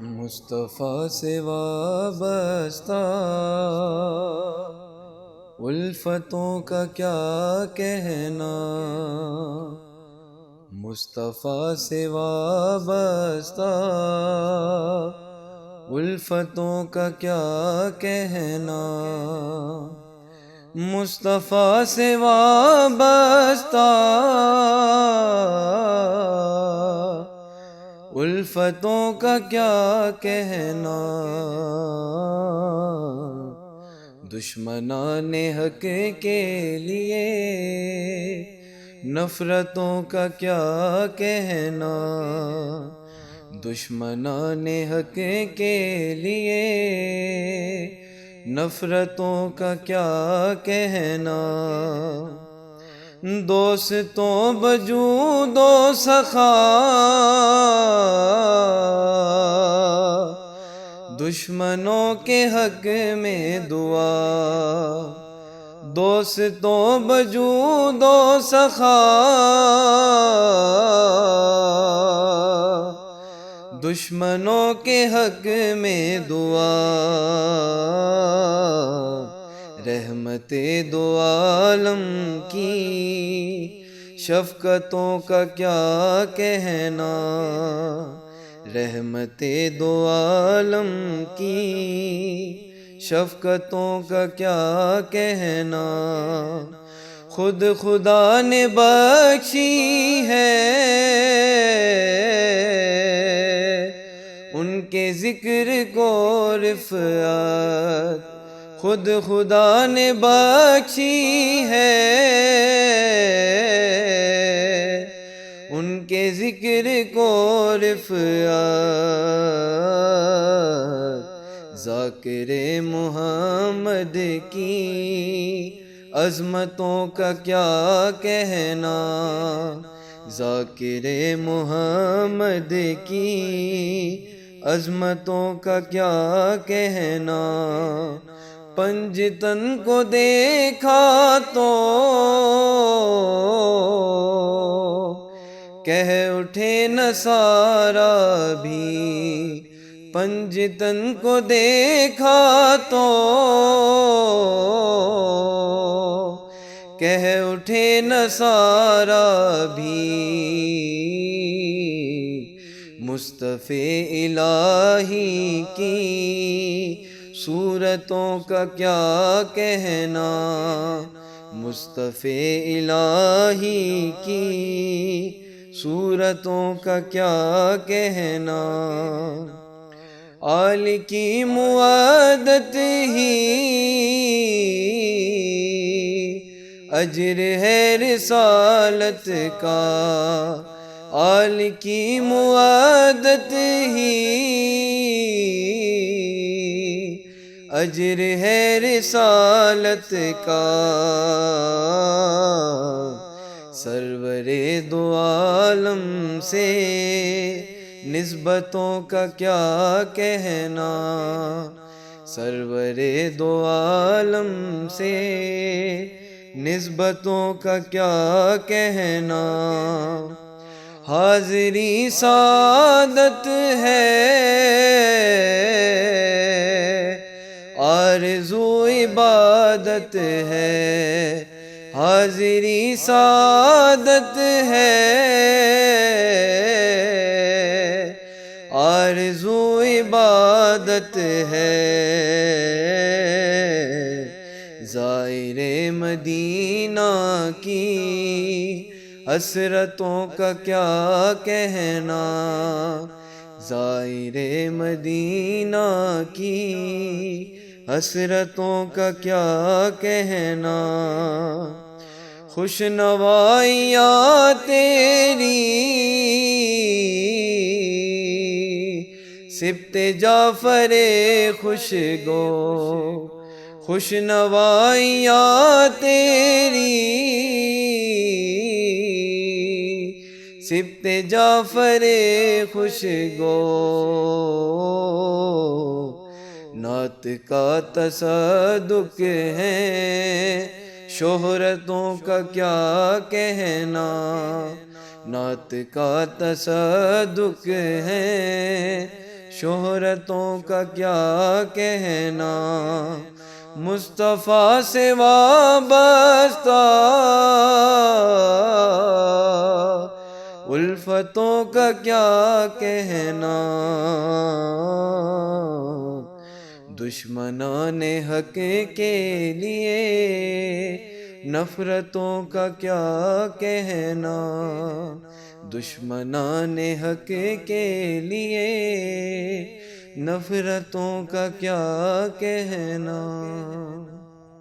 مصطفیٰ سے وابستہ الفتوں کا کیا کہنا، مصطفیٰ سے وابستہ الفتوں کا کیا کہنا، مصطفیٰ سے وابستہ الفتوں کا کیا کہنا، دشمنان حق کے لیے نفرتوں کا کیا کہنا، دشمنان حق کے لیے نفرتوں کا کیا کہنا، دوستوں وجود و سخا دشمنوں کے حق میں دعا، دوستوں وجود و سخا دشمنوں کے حق میں دعا، رحمت دو عالم کی شفقتوں کا کیا کہنا، رحمت دو عالم کی شفقتوں کا کیا کہنا، خود خدا نے بخشی ہے ان کے ذکر کو رفعت، خود خدا نے بخشی ہے ان کے ذکر کو رفعت، ذاکر محمد کی عظمتوں کا کیا کہنا، ذاکر محمد کی عظمتوں کا کیا کہنا، پنجتن کو دیکھا تو کہہ اٹھے نصارا بھی، پنجتن کو دیکھا تو کہہ اٹھے نصارا بھی، مصطفی الہی کی صورتوں کا کیا کہنا، مصطفی الہی کی صورتوں کا کیا کہنا، آل کی مودت ہی اجر ہے رسالت کا، آل کی مودت ہی اجر ہے رسالت کا، سرور دو عالم سے نسبتوں کا کیا کہنا، سرور دو عالم سے نسبتوں کا کیا کہنا، حاضری سعادت ہے آرزو عبادت ہے، حاضری سعادت ہے آرزو عبادت ہے، زائر مدینہ کی حسرتوں کا کیا کہنا، زائر مدینہ کی حسرتوں کا کیا کہنا، خوش نوائیاں تیری سبط جعفر خوشگو، خوش نوائیاں تیری سبط جعفر خوشگو، نعت کا تصدق ہے شہرتوں کا کیا کہنا، نعت کا تصدق ہے شہرتوں کا کیا کہنا، مصطفیٰ سے وابستہ الفتوں کا کیا کہنا، دشمنان حق کے لیے نفرتوں کا کیا کہنا، دشمنان حق کے لیے نفرتوں کا کیا کہنا۔